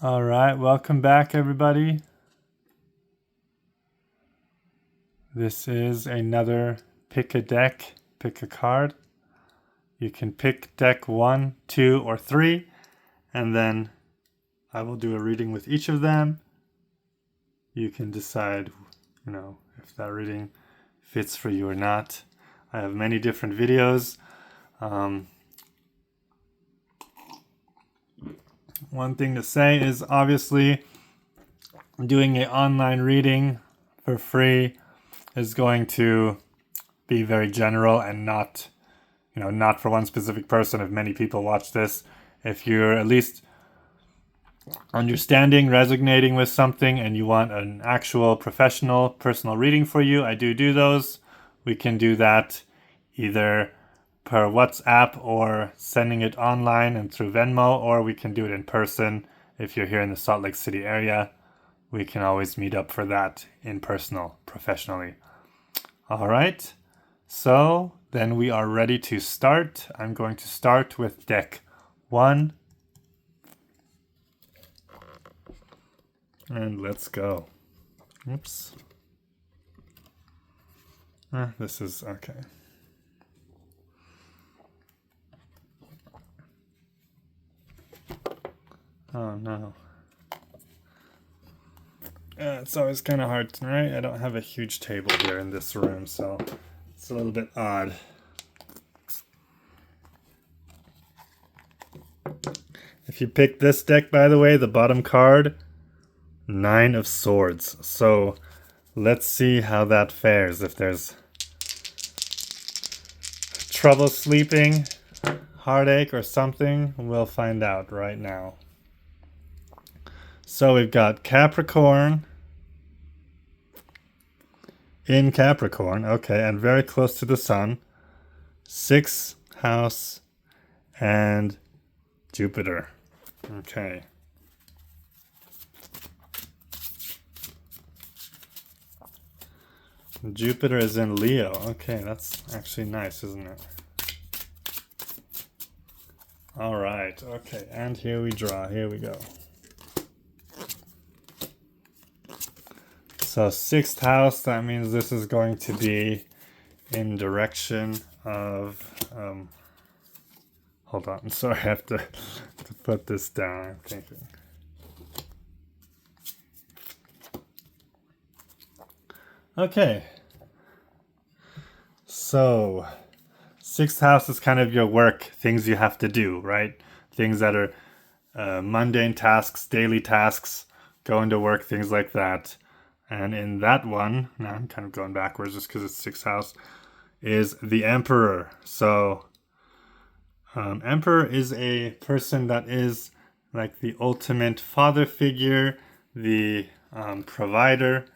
All right, welcome back, everybody. This is another pick a deck, pick a card. You can pick deck 1, 2, or 3, and then I will do a reading with each of them. You can decide, if that reading fits for you or not. I have many different videos. One thing to say is obviously doing an online reading for free is going to be very general and not for one specific person. If many people watch this, if you're at least understanding, resonating with something, and you want an actual professional personal reading for you, I do those. We can do that either per WhatsApp or sending it online and through Venmo, or we can do it in person. If you're here in the Salt Lake City area, we can always meet up for that in personal, professionally. All right, so then we are ready to start. I'm going to start with deck 1. And let's go. Oops. This is okay. Oh no. It's always kind of hard, right? I don't have a huge table here in this room, so it's a little bit odd. If you pick this deck, by the way, the bottom card, 9 of Swords. So let's see how that fares. If there's trouble sleeping, heartache, or something, we'll find out right now. So we've got Capricorn in Capricorn, okay, and very close to the sun. 6th house and Jupiter. Okay. Jupiter is in Leo. Okay, that's actually nice, isn't it? All right. Okay, and here we draw. Here we go. So 6th house, that means this is going to be in direction of... hold on, I'm sorry, I have to put this down, I'm thinking. Okay. So, 6th house is kind of your work, things you have to do, right? Things that are mundane tasks, daily tasks, going to work, things like that. And in that one, now I'm kind of going backwards just because it's 6th house, is the Emperor. So Emperor is a person that is like the ultimate father figure, the provider.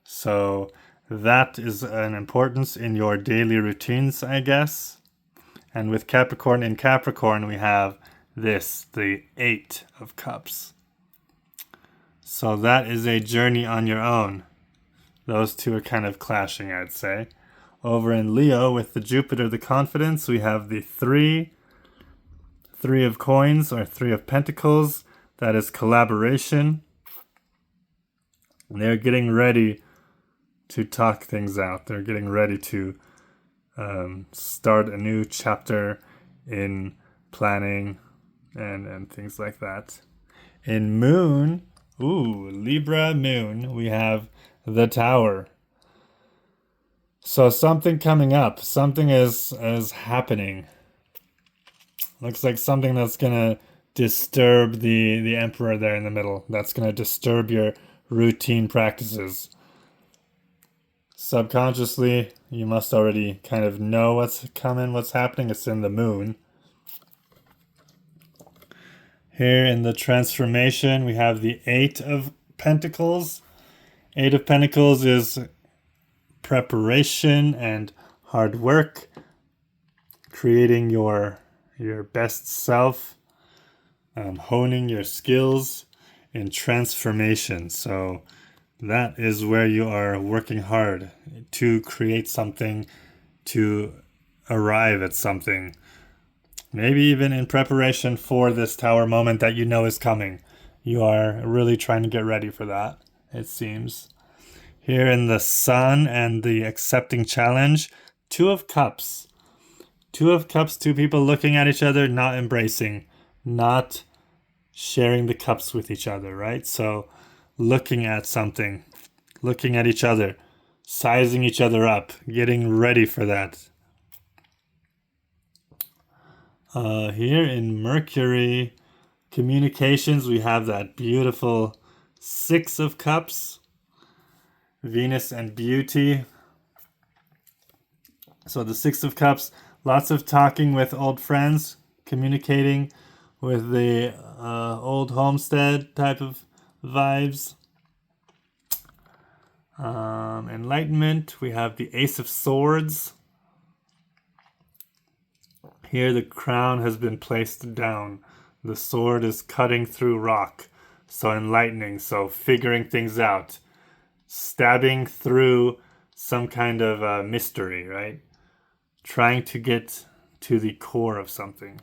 So that is an importance in your daily routines, I guess. And with Capricorn in Capricorn, we have this, the 8 of Cups. So that is a journey on your own. Those two are kind of clashing, I'd say. Over in Leo, with the Jupiter, the confidence, we have the 3 of coins, or 3 of pentacles. That is collaboration. They're getting ready to talk things out. They're getting ready to start a new chapter in planning and things like that. In Moon, Libra Moon, we have the Tower. So something coming up. Something is happening. Looks like something that's gonna disturb the Emperor there in the middle. That's gonna disturb your routine practices. Subconsciously, you must already kind of know what's coming, what's happening. It's in the Moon. Here in the transformation, we have the 8 of Pentacles. 8 of Pentacles is preparation and hard work, creating your best self, honing your skills in transformation. So that is where you are working hard to create something, to arrive at something. Maybe even in preparation for this Tower moment that you know is coming. You are really trying to get ready for that, it seems. Here in the Sun and the accepting challenge, Two of Cups. Two of Cups, two people looking at each other, not embracing, not sharing the cups with each other, right? So looking at something, looking at each other, sizing each other up, getting ready for that. Here in Mercury, communications, we have that beautiful Six of Cups, Venus and beauty. So the Six of Cups, lots of talking with old friends, communicating with the old homestead type of vibes. Enlightenment, we have the Ace of Swords. Here the crown has been placed down. The sword is cutting through rock. So enlightening, so figuring things out. Stabbing through some kind of mystery, right? Trying to get to the core of something.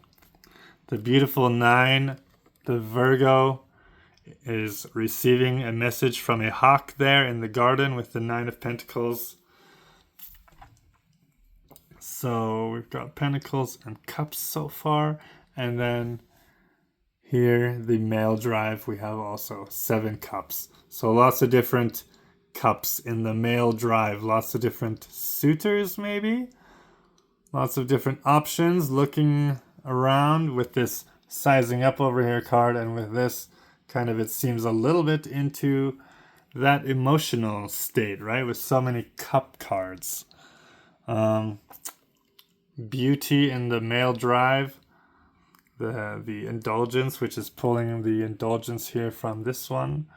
The beautiful Nine, the Virgo, is receiving a message from a hawk there in the garden with the Nine of Pentacles. So we've got Pentacles and Cups so far. And then here, the male drive, we have also 7 cups. So lots of different cups in the male drive. Lots of different suitors, maybe? Lots of different options. Looking around with this sizing up over here card, and with this kind of, it seems a little bit into that emotional state, right? With so many cup cards. Beauty in the male drive. The indulgence, which is pulling the indulgence here from this one.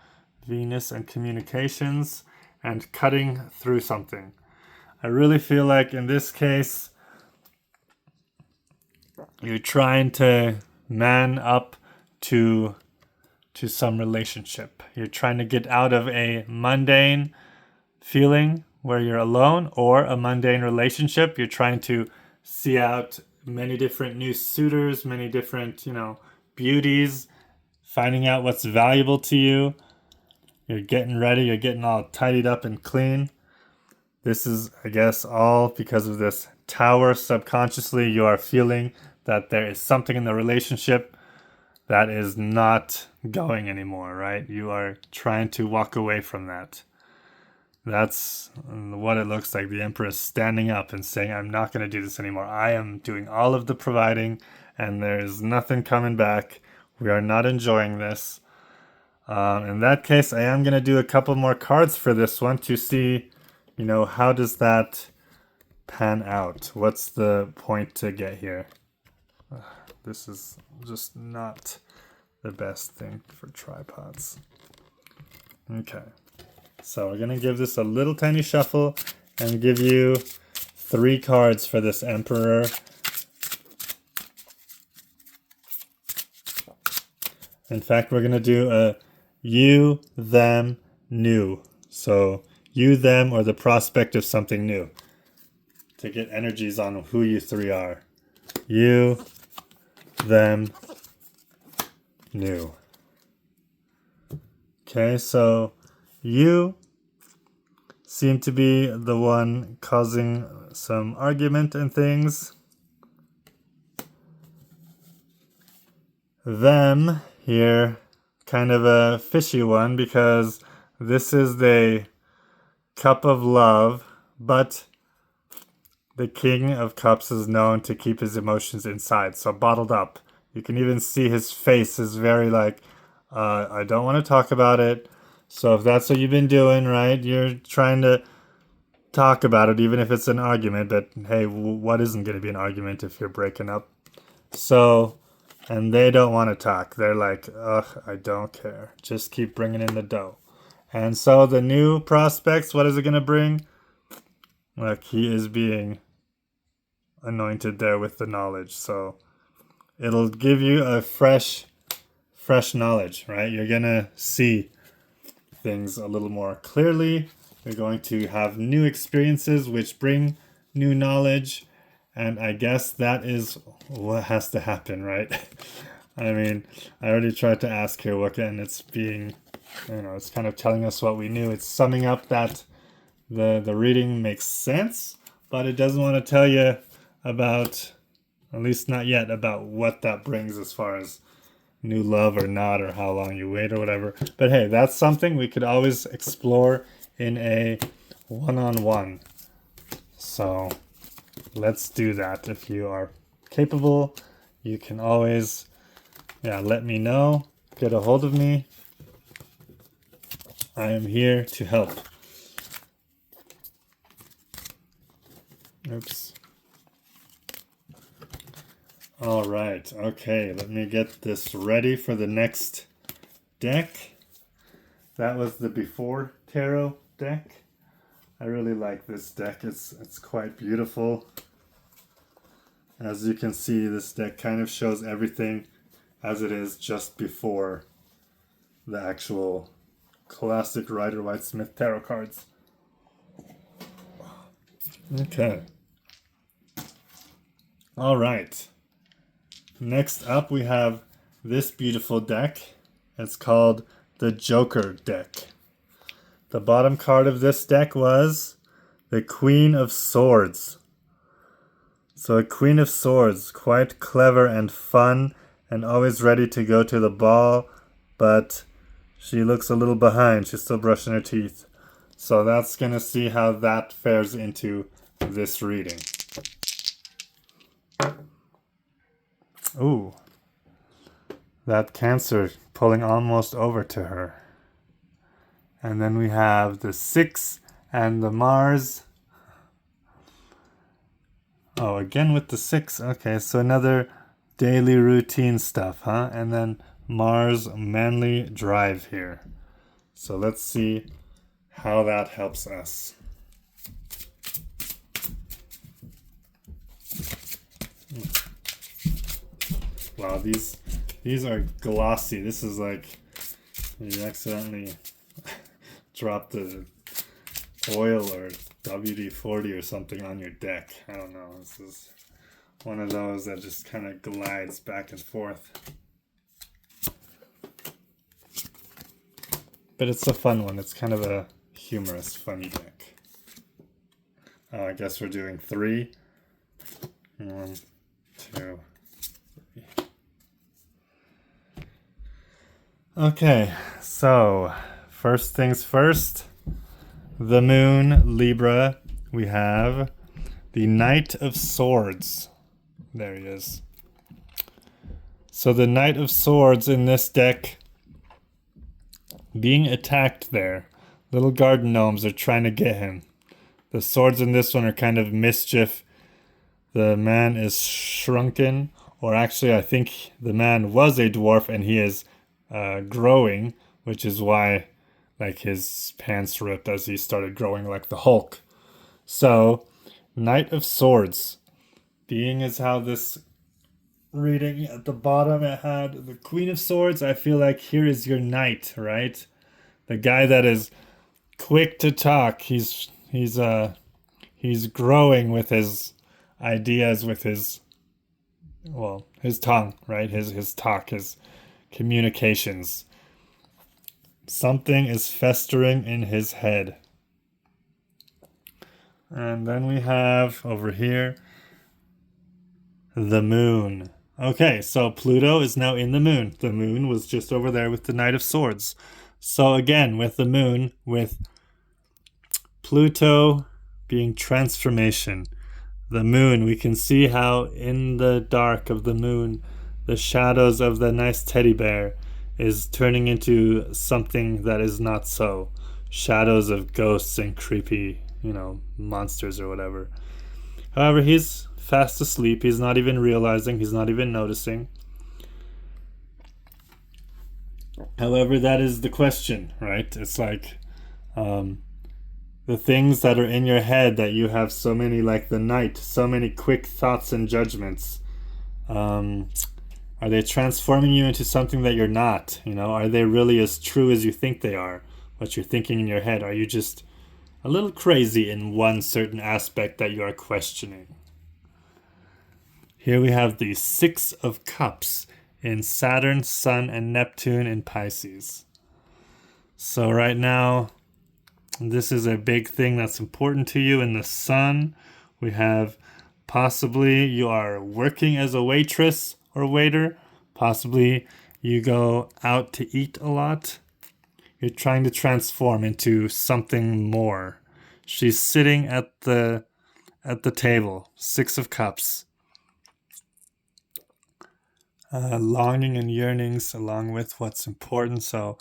Venus and communications, and cutting through something. I really feel like in this case, you're trying to man up to some relationship. You're trying to get out of a mundane feeling where you're alone, or a mundane relationship. You're trying to see out many different new suitors, many different, beauties, finding out what's valuable to you. You're getting ready, you're getting all tidied up and clean. This is, I guess, all because of this Tower. Subconsciously, you are feeling that there is something in the relationship that is not going anymore, right? You are trying to walk away from that. That's what it looks like. The Empress standing up and saying, I'm not going to do this anymore. I am doing all of the providing, and there's nothing coming back. We are not enjoying this. In that case, I am going to do a couple more cards for this one to see, how does that pan out? What's the point to get here? This is just not the best thing for tripods. Okay. So we're going to give this a little tiny shuffle and give you 3 cards for this Emperor. In fact, we're going to do a you, them, new. So you, them, or the prospect of something new. To get energies on who you 3 are. You, them, new. Okay, so you seem to be the one causing some argument and things. Them here, kind of a fishy one, because this is the Cup of Love, but the King of Cups is known to keep his emotions inside, so bottled up. You can even see his face is very like, I don't want to talk about it. So if that's what you've been doing, right, you're trying to talk about it, even if it's an argument. But hey, what isn't going to be an argument if you're breaking up? So, and they don't want to talk. They're like, ugh, I don't care. Just keep bringing in the dough. And so the new prospects, what is it going to bring? Look, he is being anointed there with the knowledge. So it'll give you a fresh knowledge, right? You're going to see things a little more clearly. You're going to have new experiences which bring new knowledge, and I guess that is what has to happen, right? I mean, I already tried to ask here what, and it's being, it's kind of telling us what we knew. It's summing up that the reading makes sense, but it doesn't want to tell you about, at least not yet, about what that brings as far as new love or not, or how long you wait or whatever. But hey, that's something we could always explore in a one-on-one. So let's do that. If you are capable, you can always, let me know. Get a hold of me. I am here to help. Oops. All right. Okay, let me get this ready for the next deck. That was the Before Tarot deck. I really like this deck. It's quite beautiful. As you can see, this deck kind of shows everything as it is just before the actual classic Rider-Waite-Smith tarot cards. Okay. All right. Next up, we have this beautiful deck. It's called the Joker deck. The bottom card of this deck was the Queen of Swords. So a Queen of Swords, quite clever and fun and always ready to go to the ball, but she looks a little behind. She's still brushing her teeth. So that's going to see how that fares into this reading. Ooh, that Cancer pulling almost over to her. And then we have the 6 and the Mars. Oh, again with the 6. Okay, so another daily routine stuff, huh? And then Mars manly drive here. So let's see how that helps us. Wow, these are glossy. This is like you accidentally dropped the oil or WD-40 or something on your deck. I don't know. This is one of those that just kind of glides back and forth. But it's a fun one. It's kind of a humorous, funny deck. I guess we're doing 3. 1, 2, 3. Okay, so first things first. The Moon, Libra, we have the Knight of Swords. There he is. So the Knight of Swords in this deck being attacked there. Little garden gnomes are trying to get him. The swords in this one are kind of mischief. The man is shrunken, or actually I think the man was a dwarf and he is growing, which is why like his pants ripped as he started growing like the Hulk. So, Knight of Swords. Being as how this reading at the bottom it had the Queen of Swords, I feel like here is your knight, right? The guy that is quick to talk. He's growing with his ideas, with his tongue, right? His talk, his communications. Something is festering in his head. And then we have over here the Moon. Okay, so Pluto is now in the Moon. The Moon was just over there with the Knight of Swords. So again, with the Moon, with Pluto being transformation, the Moon, we can see how in the dark of the Moon, the shadows of the nice teddy bear is turning into something that is not so. Shadows of ghosts and creepy, monsters or whatever. However, he's fast asleep. He's not even realizing. He's not even noticing. However, that is the question, right? It's like the things that are in your head that you have so many, like the night, so many quick thoughts and judgments. Are they transforming you into something that you're not? Are they really as true as you think they are? What you're thinking in your head? Are you just a little crazy in one certain aspect that you are questioning? Here we have the 6 of Cups in Saturn, Sun, and Neptune in Pisces. So right now, this is a big thing that's important to you. In the Sun, we have possibly you are working as a waitress or waiter. Possibly you go out to eat a lot. You're trying to transform into something more. She's sitting at the table, 6 of Cups. Longing and yearnings along with what's important. So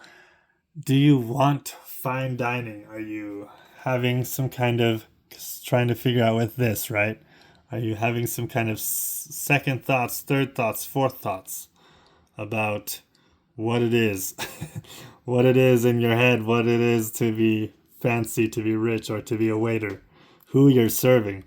do you want fine dining? Are you having some kind of trying to figure out with this, right? Are you having some kind of second thoughts, third thoughts, fourth thoughts about what it is, what it is in your head, what it is to be fancy, to be rich, or to be a waiter, who you're serving?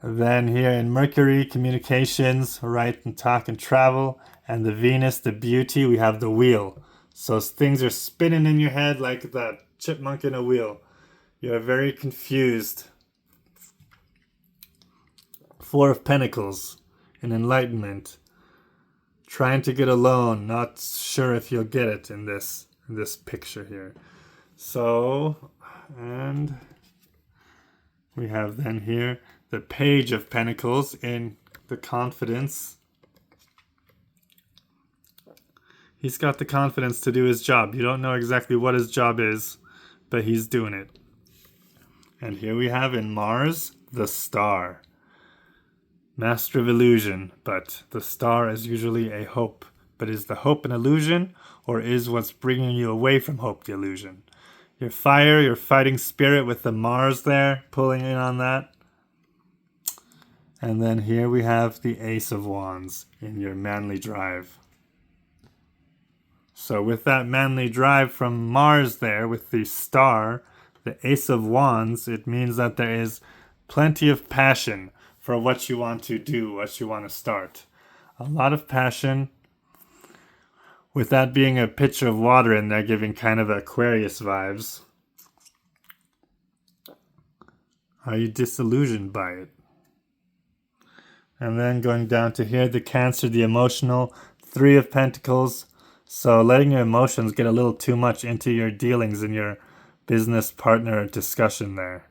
Then here in Mercury, communications, write and talk and travel, and the Venus, the beauty, we have the wheel. So things are spinning in your head like that chipmunk in a wheel. You're very confused. 4 of Pentacles, an enlightenment. Trying to get a loan, not sure if you'll get it in this picture here. So, and we have then here the Page of Pentacles in the confidence. He's got the confidence to do his job. You don't know exactly what his job is, but he's doing it. And here we have in Mars, the Star. Master of illusion, but the star is usually a hope. But is the hope an illusion, or is what's bringing you away from hope the illusion? Your fire, your fighting spirit with the Mars there, pulling in on that. And then here we have the Ace of Wands in your manly drive. So with that manly drive from Mars there, with the star, the Ace of Wands, it means that there is plenty of passion for what you want to do, what you want to start. A lot of passion. With that being a pitcher of water in there, giving kind of Aquarius vibes. Are you disillusioned by it? And then going down to here, the Cancer, the emotional, 3 of Pentacles. So letting your emotions get a little too much into your dealings in your business partner discussion there.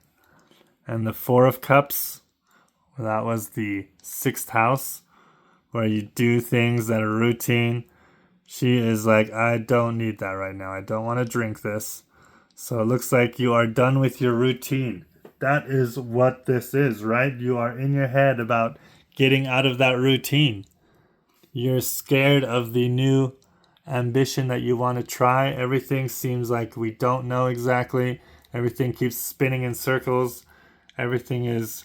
And the 4 of Cups, that was the 6th house, where you do things that are routine. She is like, I don't need that right now. I don't want to drink this. So it looks like you are done with your routine. That is what this is, right? You are in your head about getting out of that routine. You're scared of the new ambition that you want to try. Everything seems like we don't know exactly. Everything keeps spinning in circles. Everything is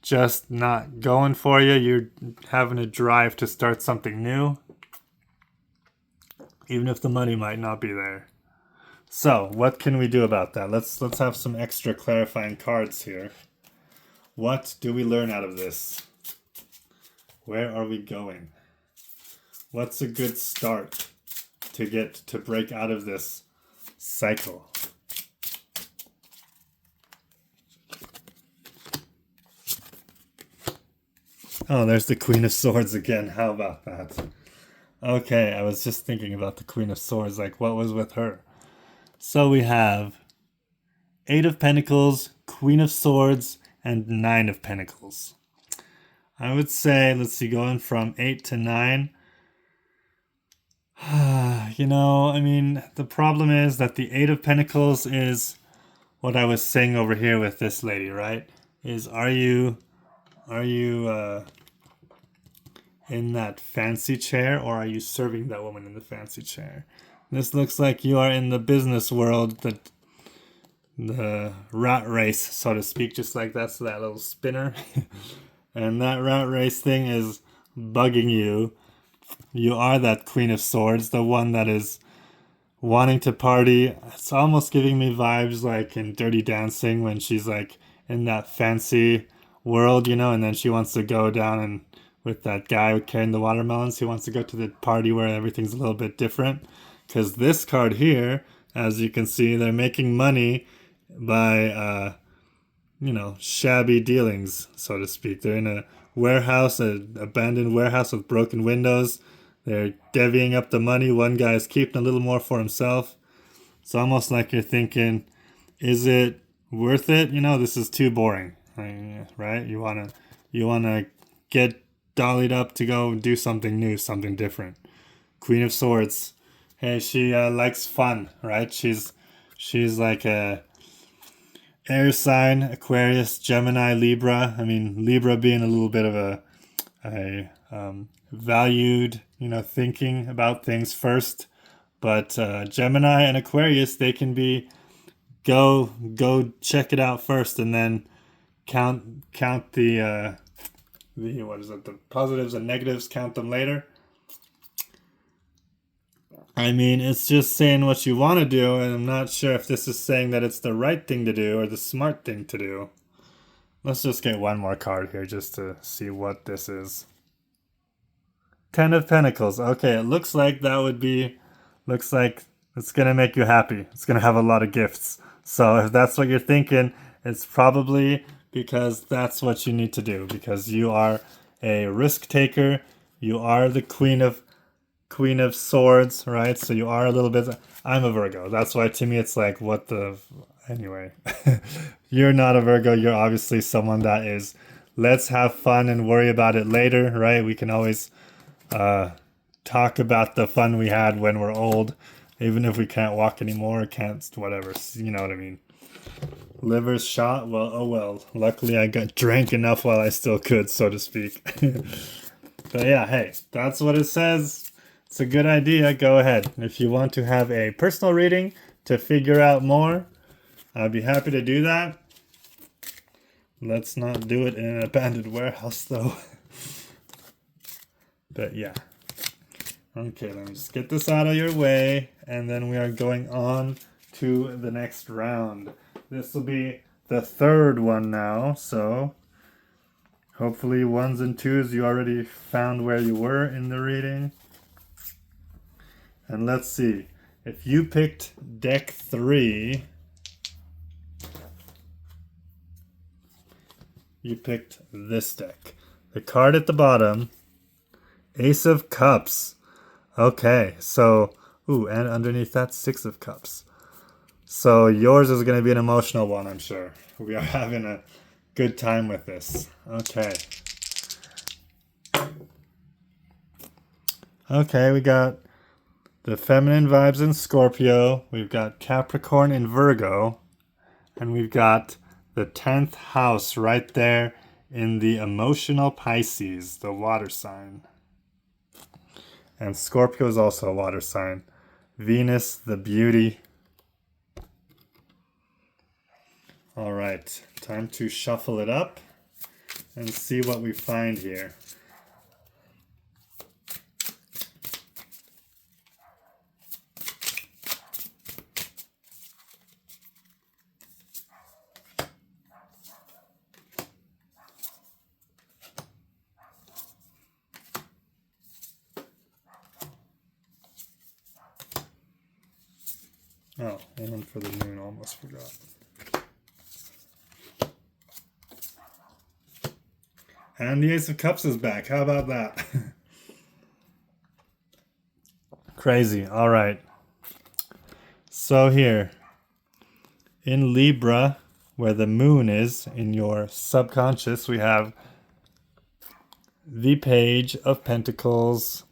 just not going for you. You're having a drive to start something new, even if the money might not be there. So, what can we do about that? Let's have some extra clarifying cards here. What do we learn out of this? Where are we going? What's a good start to break out of this cycle? Oh, there's the Queen of Swords again. How about that? Okay, I was just thinking about the Queen of Swords, like what was with her? So we have 8 of Pentacles, Queen of Swords, and 9 of Pentacles. I would say, let's see, going from 8 to 9. The problem is that the 8 of Pentacles is what I was saying over here with this lady, right? Is are you in that fancy chair, or are you serving that woman in the fancy chair? This looks like you are in the business world, the rat race, so to speak, just like that's that little spinner. And that rat race thing is bugging you. You are that Queen of Swords, the one that is wanting to party. It's almost giving me vibes like in Dirty Dancing when she's like in that fancy world, and then she wants to go down and with that guy carrying the watermelons, he wants to go to the party where everything's a little bit different. Because this card here, as you can see, they're making money by, shabby dealings, so to speak. They're in a warehouse, an abandoned warehouse with broken windows. They're divvying up the money. One guy is keeping a little more for himself. It's almost like you're thinking, is it worth it? You know, this is too boring, right? You wanna get dollied up to go do something new, something different. Queen of Swords. Hey, she likes fun, right? She's like a air sign, Aquarius, Gemini, Libra. I mean, Libra being a little bit of a valued, thinking about things first. But Gemini and Aquarius, they can be go check it out first, and then count the what is it? The positives and negatives. Count them later. I mean, it's just saying what you want to do, and I'm not sure if this is saying that it's the right thing to do or the smart thing to do. Let's just get one more card here just to see what this is. Ten of Pentacles. Okay, it looks like it's going to make you happy. It's going to have a lot of gifts. So if that's what you're thinking, it's probably because that's what you need to do, because you are a risk taker. You are the Queen of Swords, right? So you are a little bit. I'm a Virgo. That's why to me it's like, what the. Anyway, you're not a Virgo. You're obviously someone that is, let's have fun and worry about it later, right? We can always talk about the fun we had when we're old, even if we can't walk anymore, can't, whatever. You know what I mean? Liver's shot. Well, oh well. Luckily, I drank enough while I still could, so to speak. But yeah, hey, that's what it says. It's a good idea. Go ahead. If you want to have a personal reading to figure out more, I'd be happy to do that. Let's not do it in an abandoned warehouse, though. But yeah. Okay, let me just get this out of your way, and then we are going on to the next round. This will be the third one now, so hopefully ones and twos you already found where you were in the reading. And let's see, if you picked deck 3, you picked this deck. The card at the bottom, Ace of Cups. Okay, so, and underneath that, Six of Cups. So yours is going to be an emotional one, I'm sure. We are having a good time with this. Okay. Okay, we got the feminine vibes in Scorpio. We've got Capricorn in Virgo. And we've got the 10th house right there in the emotional Pisces, the water sign. And Scorpio is also a water sign. Venus, the beauty. All right, time to shuffle it up and see what we find here. Oh, one for the moon, almost forgot. And the Ace of Cups is back. How about that? Crazy. All right. So here, in Libra, where the moon is, in your subconscious, we have the Page of Pentacles.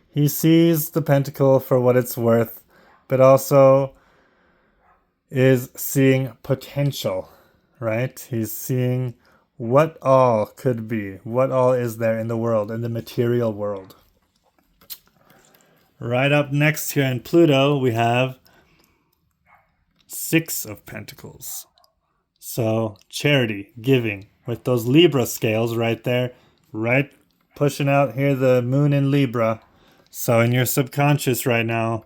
He sees the pentacle for what it's worth, but also is seeing potential, right? He's seeing what all could be, what all is there in the world, in the material world. Right up next here in Pluto, we have Six of Pentacles. So charity, giving, with those Libra scales right there, right pushing out here the moon in Libra. So in your subconscious right now,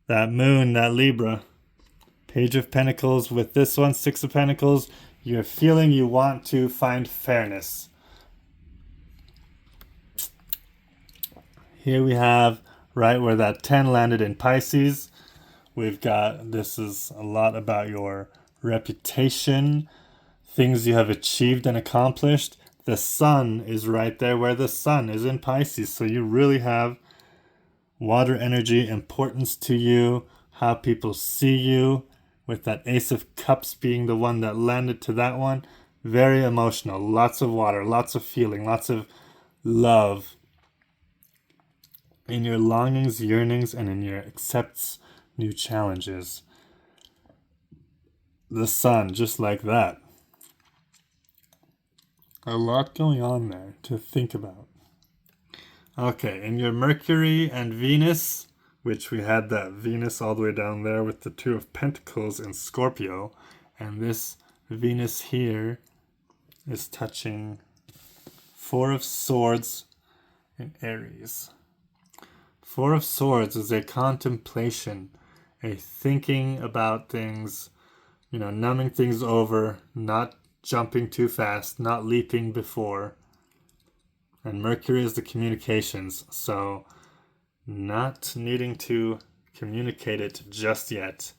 that moon, that Libra, Page of Pentacles with this one, Six of Pentacles, you're feeling you want to find fairness. Here we have, right where that 10 landed in Pisces, we've got, this is a lot about your reputation, things you have achieved and accomplished. The sun is right there where the sun is in Pisces. So you really have water energy, importance to you, how people see you, with that Ace of Cups being the one that landed to that one. Very emotional, lots of water, lots of feeling, lots of love in your longings, yearnings, and in your accepts new challenges. The sun, just like that. A lot going on there to think about. Okay, in your Mercury and Venus, which we had that Venus all the way down there with the Two of Pentacles in Scorpio, and this Venus here is touching Four of Swords in Aries. Four of Swords is a contemplation, a thinking about things, numbing things over, not jumping too fast, not leaping before. And Mercury is the communications, so not needing to communicate it just yet.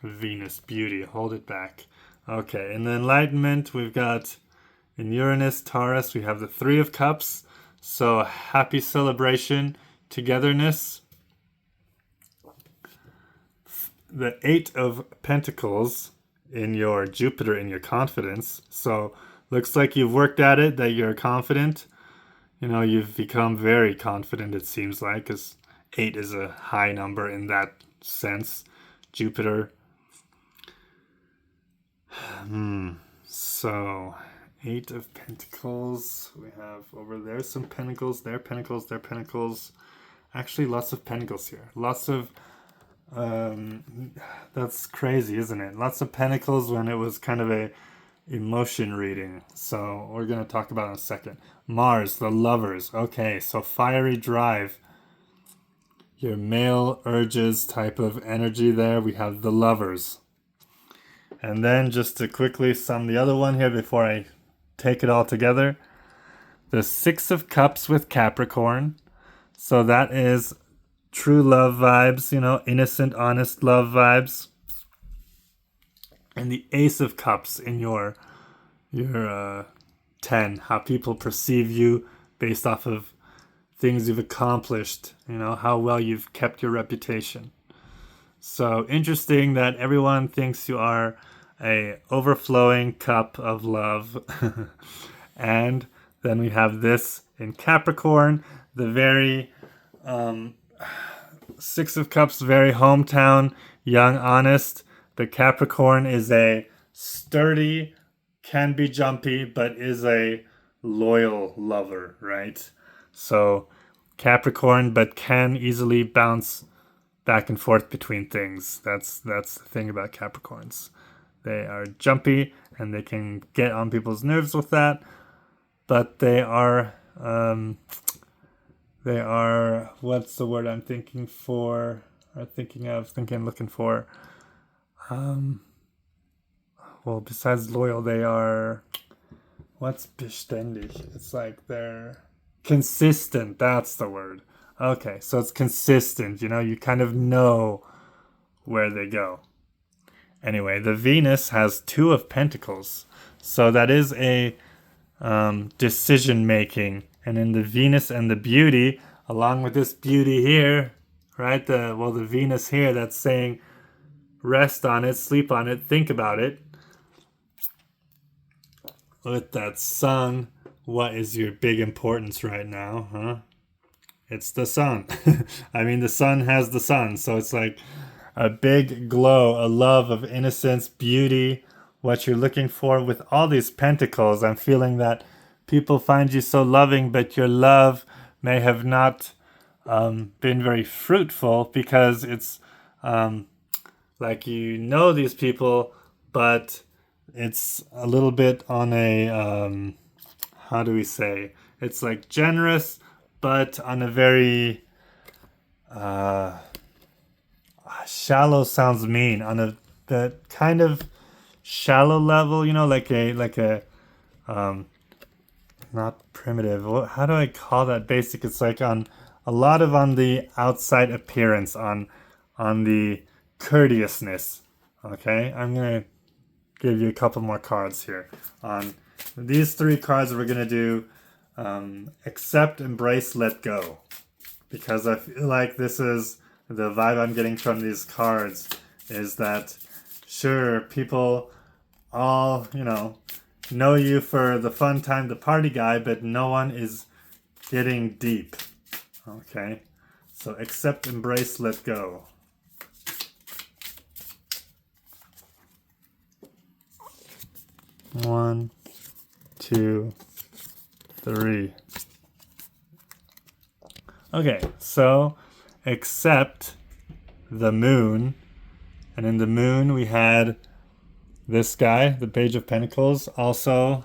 Venus, beauty, hold it back. Okay, in the Enlightenment, we've got in Uranus, Taurus, we have the Three of Cups. So happy celebration, togetherness. The Eight of Pentacles in your Jupiter, in your confidence. So looks like you've worked at it, that you're confident. You've become very confident, it seems like, because 8 is a high number in that sense. Jupiter. So, 8 of Pentacles. We have over there some Pentacles, there Pentacles, there Pentacles. Actually, lots of Pentacles here. Lots of... that's crazy, isn't it? Lots of Pentacles when it was kind of a emotion reading. So we're going to talk about it in a second. Mars, the lovers. Okay, so fiery drive. Your male urges type of energy there. We have the lovers. And then just to quickly sum the other one here before I take it all together. The Six of Cups with Capricorn. So that is true love vibes, innocent, honest love vibes. And the Ace of Cups in your 10, how people perceive you based off of things you've accomplished, how well you've kept your reputation. So interesting that everyone thinks you are a overflowing cup of love. And then we have this in Capricorn, the very Six of Cups, very hometown, young, honest. The Capricorn is a sturdy, can be jumpy, but is a loyal lover, right? So Capricorn, but can easily bounce back and forth between things. That's the thing about Capricorns. They are jumpy and they can get on people's nerves with that, but they are what's the word I'm thinking for? Looking for. Well, besides loyal, they are. What's beständig? It's like they're consistent. That's the word. Okay, so it's consistent. You kind of know where they go. Anyway, the Venus has Two of Pentacles. So that is a decision making. And in the Venus and the beauty, along with this beauty here, right? The Venus here, that's saying rest on it, sleep on it, think about it. With that sun, what is your big importance right now, huh? It's the sun. I mean, the sun has the sun. So it's like a big glow, a love of innocence, beauty, what you're looking for. With all these pentacles, I'm feeling that people find you so loving, but your love may have not been very fruitful because it's like these people, but it's a little bit on a, how do we say? It's like generous, but on a very shallow sounds mean. On the kind of shallow level, like a not primitive. How do I call that? Basic. It's like on the outside appearance, on the courteousness. Okay, I'm gonna give you a couple more cards here. On these 3 cards, we're going to do accept, embrace, let go. Because I feel like this is the vibe I'm getting from these cards, is that sure, people all, know you for the fun time, the party guy, but no one is getting deep. Okay? So accept, embrace, let go. One, two, three. Okay, so accept the moon. And in the moon we had this guy, the Page of Pentacles. Also,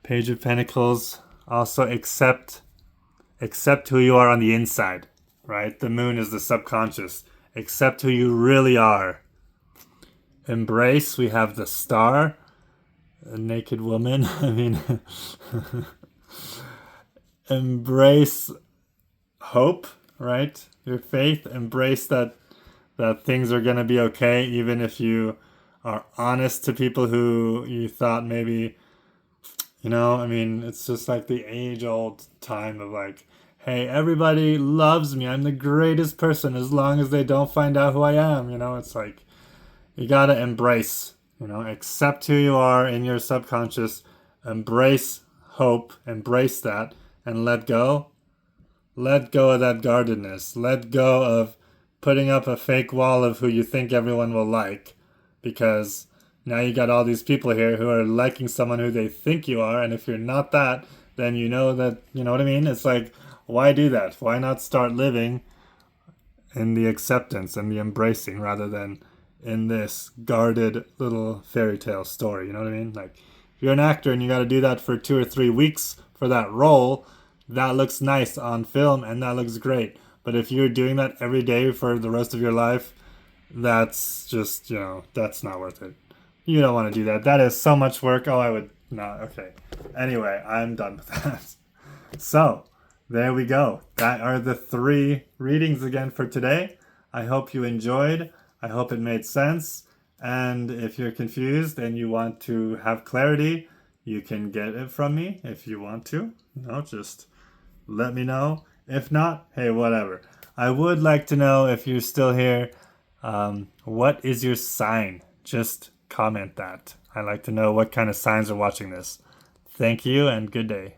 Page of Pentacles. Also accept who you are on the inside, right? The moon is the subconscious. Accept who you really are. Embrace, we have the star, a naked woman. I mean, embrace hope, right? Your faith. Embrace that things are going to be okay, even if you are honest to people who you thought maybe, I mean, it's just like the age-old time of like, hey, everybody loves me. I'm the greatest person as long as they don't find out who I am. It's like you got to embrace, accept who you are in your subconscious, embrace hope, embrace that, and let go. Let go of that guardedness. Let go of putting up a fake wall of who you think everyone will like, because now you got all these people here who are liking someone who they think you are, and if you're not that, then you know what I mean? It's like, why do that? Why not start living in the acceptance and the embracing rather than in this guarded little fairy tale story? You know what I mean? Like, if you're an actor and you got to do that for 2 or 3 weeks for that role, that looks nice on film and that looks great. But if you're doing that every day for the rest of your life, that's just, that's not worth it. You don't want to do that. That is so much work. Oh, I would not. Okay. Anyway, I'm done with that. So, there we go. That are the 3 readings again for today. I hope you enjoyed. I hope it made sense. And if you're confused and you want to have clarity, you can get it from me if you want to. Just let me know. If not, hey, whatever. I would like to know, if you're still here, what is your sign? Just comment that. I like to know what kind of signs are watching this. Thank you and good day.